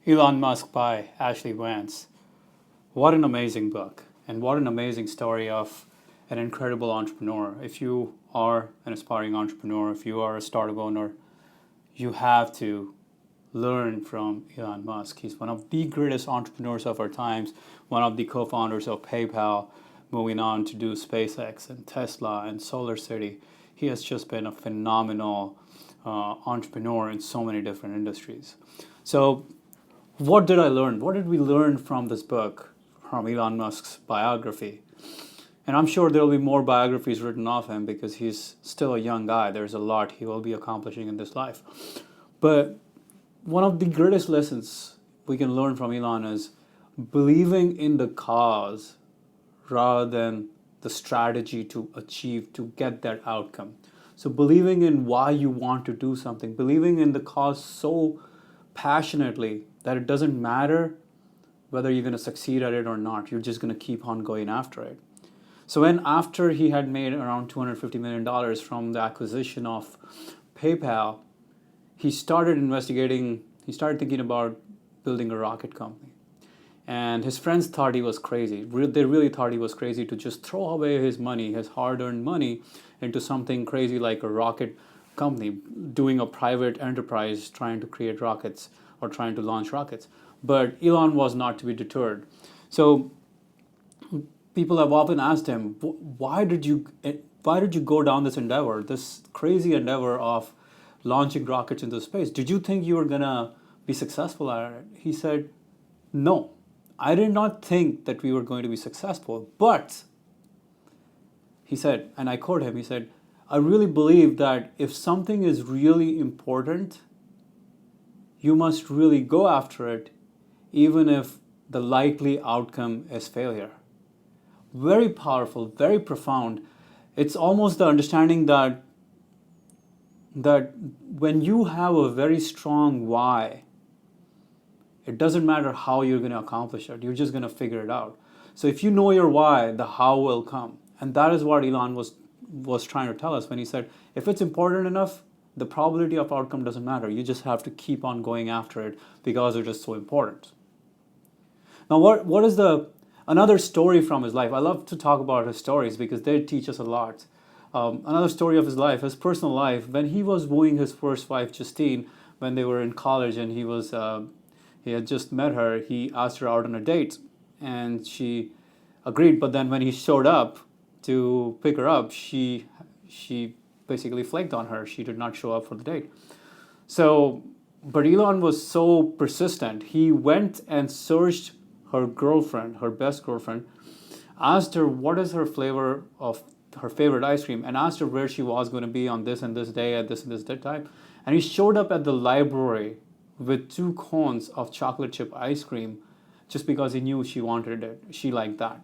Elon Musk by Ashlee Vance. What an amazing book, and what an amazing story of an incredible entrepreneur. If you are an aspiring entrepreneur, if you are a startup owner, you have to learn from Elon Musk. He's one of the greatest entrepreneurs of our times, one of the co founders of PayPal, moving on to do SpaceX and Tesla and Solar City. He has just been a phenomenal entrepreneur in so many different industries. So, what did I learn? What did we learn from this book, from Elon Musk's biography? And I'm sure there will be more biographies written of him because he's still a young guy. There's a lot he will be accomplishing in this life. But one of the greatest lessons we can learn from Elon is believing in the cause rather than the strategy to achieve, to get that outcome. So believing in why you want to do something, believing in the cause so passionately that it doesn't matter whether you're going to succeed at it or not. You're just going to keep on going after it. So when after he had made around $250 million from the acquisition of PayPal, he started thinking about building a rocket company. And his friends thought he was crazy. They really thought he was crazy to just throw away his money, his hard-earned money, into something crazy like a rocket company, doing a private enterprise trying to create rockets or trying to launch rockets. But Elon was not to be deterred. So people have often asked him, why did you go down this endeavor, this crazy endeavor of launching rockets into space? Did you think you were gonna be successful at it? He said, no, I did not think that we were going to be successful, but he said, and I quote him, he said, I really believe that if something is really important, you must really go after it, even if the likely outcome is failure. Very powerful, very profound. It's almost the understanding that when you have a very strong why, it doesn't matter how you're going to accomplish it. You're just going to figure it out. So if you know your why, the how will come. And that is what Elon was trying to tell us when he said, if it's important enough, the probability of outcome doesn't matter. You just have to keep on going after it because it's just so important. Now, what is another story from his life? I love to talk about his stories because they teach us a lot. Another story of his life, his personal life, when he was wooing his first wife, Justine, when they were in college and he had just met her, he asked her out on a date and she agreed. But then when he showed up to pick her up, she basically flaked on her. She did not show up for the date. But Elon was so persistent. He went and searched her girlfriend, her best girlfriend, asked her what is her flavor of her favorite ice cream, and asked her where she was going to be on this and this day at this and this time. And he showed up at the library with 2 cones of chocolate chip ice cream just because he knew she wanted it. She liked that.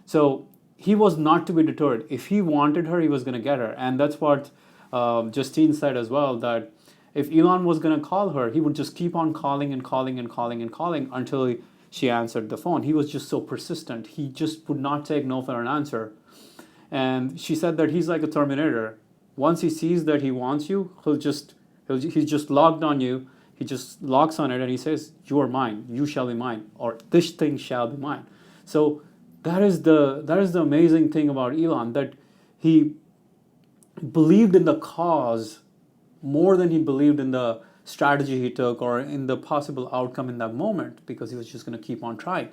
So he was not to be deterred. If he wanted her, he was going to get her. And that's what Justine said as well, that if Elon was going to call her, he would just keep on calling and calling and calling and calling until she answered the phone. He was just so persistent. He just would not take no for an answer. And she said that he's like a Terminator. Once he sees that he wants you, he's just logged on you. He just locks on it and he says, you are mine, you shall be mine, or this thing shall be mine. So that is the amazing thing about Elon, that he believed in the cause more than he believed in the strategy he took or in the possible outcome in that moment, because he was just going to keep on trying.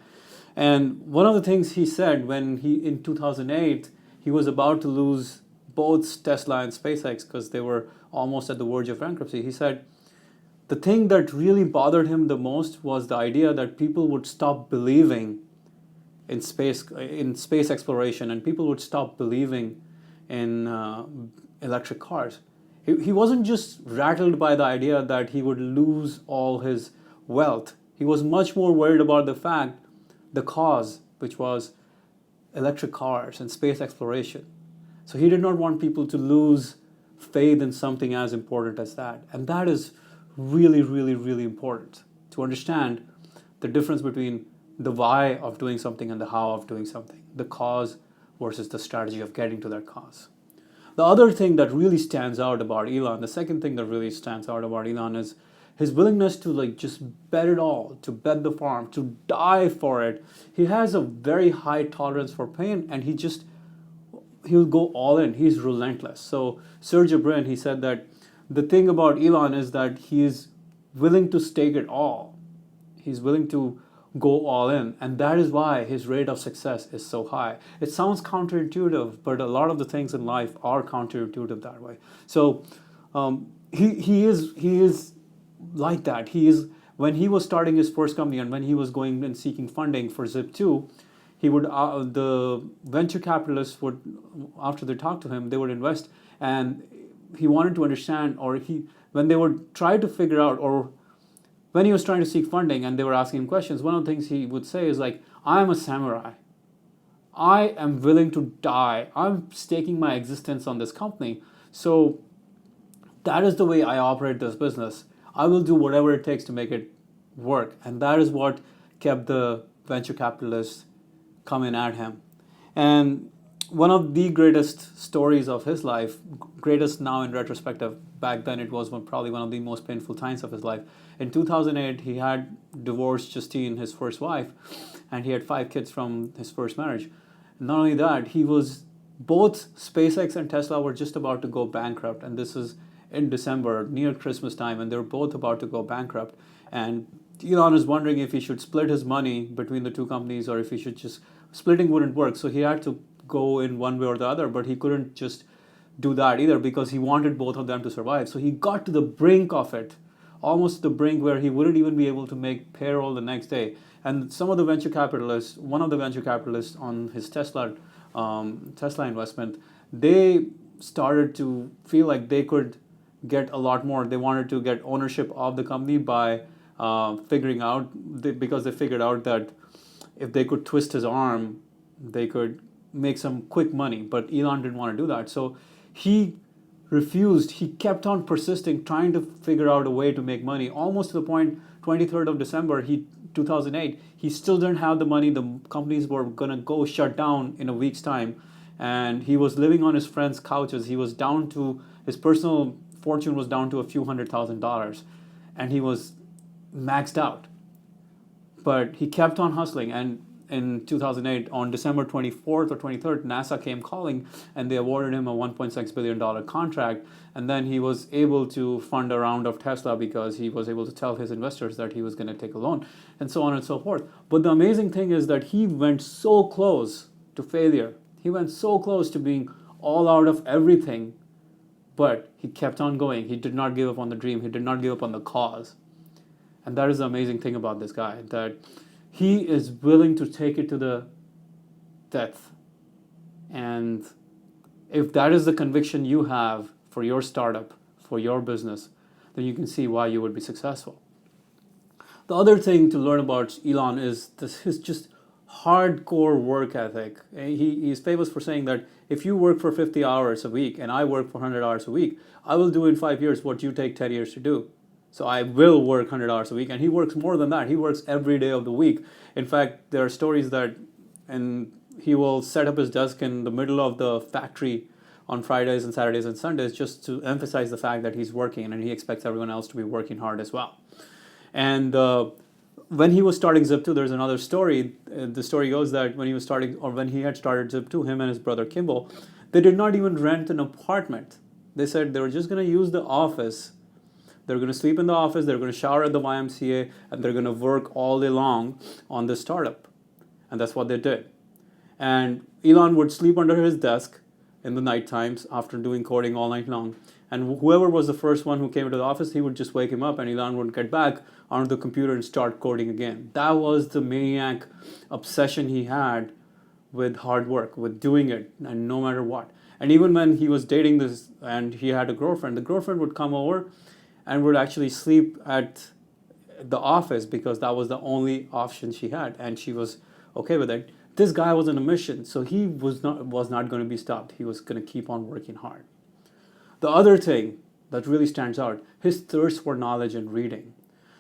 And one of the things he said when in 2008, he was about to lose both Tesla and SpaceX because they were almost at the verge of bankruptcy. He said, the thing that really bothered him the most was the idea that people would stop believing in space exploration, and people would stop believing in electric cars. He wasn't just rattled by the idea that he would lose all his wealth. He was much more worried about the cause, which was electric cars and space exploration. So he did not want people to lose faith in something as important as that. And that is really, really, really important to understand the difference between the why of doing something and the how of doing something, the cause versus the strategy of getting to that cause. The other thing that really stands out about Elon, the second thing that really stands out about Elon is his willingness to like just bet it all, to bet the farm, to die for it. He has a very high tolerance for pain, and he'll go all in. He's relentless. So Sergey Brin, he said that the thing about Elon is that he is willing to stake it all. He's willing to go all in, and that is why his rate of success is so high. It sounds counterintuitive, but a lot of the things in life are counterintuitive that way. So he is like that. He is, when he was starting his first company and when he was going and seeking funding for Zip2, he would the venture capitalists would, after they talked to him, they would invest, and he wanted to understand, or he, when they would try to figure out, or when he was trying to seek funding and they were asking him questions, one of the things he would say is like, I am a samurai. I am willing to die. I'm staking my existence on this company. So that is the way I operate this business. I will do whatever it takes to make it work. And that is what kept the venture capitalists coming at him. And one of the greatest stories of his life, greatest now in retrospective, back then it was probably one of the most painful times of his life. In 2008, he had divorced Justine, his first wife, and he had 5 kids from his first marriage. Not only that, both SpaceX and Tesla were just about to go bankrupt, and this is in December, near Christmas time, and they're both about to go bankrupt. And Elon is wondering if he should split his money between the two companies, or if he should just, splitting wouldn't work. So he had to go in one way or the other, but he couldn't just do that either because he wanted both of them to survive. So he got to the brink of it, almost the brink where he wouldn't even be able to make payroll the next day. And some of the venture capitalists, one of the venture capitalists on his Tesla investment, they started to feel like they could get a lot more. They wanted to get ownership of the company by because they figured out that if they could twist his arm, they could make some quick money. But Elon didn't want to do that. So he refused. He kept on persisting, trying to figure out a way to make money, almost to the point, 23rd of December, 2008, he still didn't have the money. The companies were going to go shut down in a week's time. And he was living on his friends' couches. He was down to, his personal fortune was down to a few $100,000. And he was maxed out. But he kept on hustling. And in 2008, on December 24th or 23rd, NASA came calling and they awarded him a $1.6 billion contract. And then he was able to fund a round of Tesla because he was able to tell his investors that he was going to take a loan, and so on and so forth. But the amazing thing is that he went so close to failure. He went so close to being all out of everything, but he kept on going. He did not give up on the dream. He did not give up on the cause. And that is the amazing thing about this guy, that he is willing to take it to the death. And if that is the conviction you have for your startup, for your business, then you can see why you would be successful. The other thing to learn about Elon is his just hardcore work ethic. He's famous for saying that if you work for 50 hours a week and I work for 100 hours a week, I will do in 5 years what you take 10 years to do. So I will work 100 hours a week. And he works more than that. He works every day of the week. In fact, there are stories that he will set up his desk in the middle of the factory on Fridays and Saturdays and Sundays just to emphasize the fact that he's working, and he expects everyone else to be working hard as well. And when he was starting Zip2, there's another story. The story goes that when he had started Zip2, him and his brother Kimball, they did not even rent an apartment. They said they were just going to use the office. They're going to sleep in the office, they're going to shower at the YMCA, and they're going to work all day long on this startup. And that's what they did. And Elon would sleep under his desk in the night times after doing coding all night long. And whoever was the first one who came into the office, he would just wake him up, and Elon would get back onto the computer and start coding again. That was the maniac obsession he had with hard work, with doing it, and no matter what. And even when he was dating this, and he had a girlfriend, the girlfriend would come over and would actually sleep at the office because that was the only option she had, and she was okay with it. This guy was on a mission, so he was not going to be stopped. He was going to keep on working hard. The other thing that really stands out, his thirst for knowledge and reading.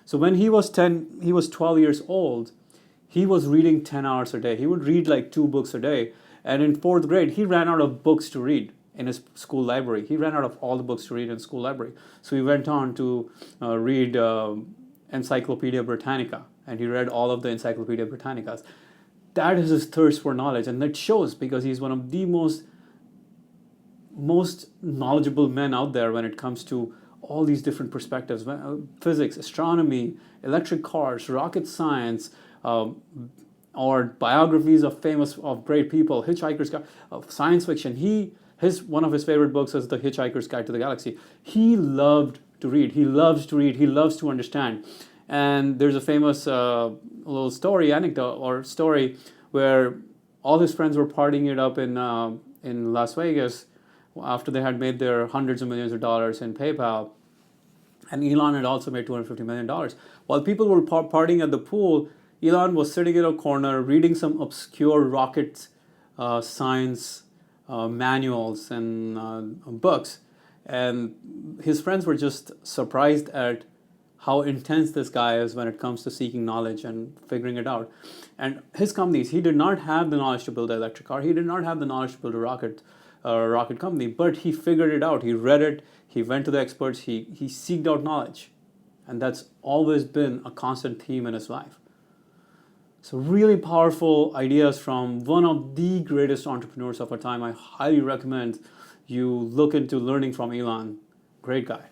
So when he was 12 years old, he was reading 10 hours a day. He would read like 2 books a day, and in 4th grade, he ran out of books to read. in his school library. He ran out of all the books to read in school library. So he went on to read Encyclopedia Britannica, and he read all of the Encyclopedia Britannicas. That is his thirst for knowledge, and that shows because he's one of the most knowledgeable men out there when it comes to all these different perspectives: physics, astronomy, electric cars, rocket science, or biographies of great people, Hitchhiker's Guide, science fiction. One of his favorite books is The Hitchhiker's Guide to the Galaxy. He loved to read. He loves to read. He loves to understand. And there's a famous little story where all his friends were partying it up in Las Vegas after they had made their hundreds of millions of dollars in PayPal. And Elon had also made $250 million. While people were partying at the pool, Elon was sitting in a corner reading some obscure rocket science manuals and books. And his friends were just surprised at how intense this guy is when it comes to seeking knowledge and figuring it out. And his companies, he did not have the knowledge to build an electric car. He did not have the knowledge to build a rocket company, but he figured it out. He read it. He went to the experts. He seeked out knowledge. And that's always been a constant theme in his life. So really powerful ideas from one of the greatest entrepreneurs of our time. I highly recommend you look into learning from Elon. Great guy.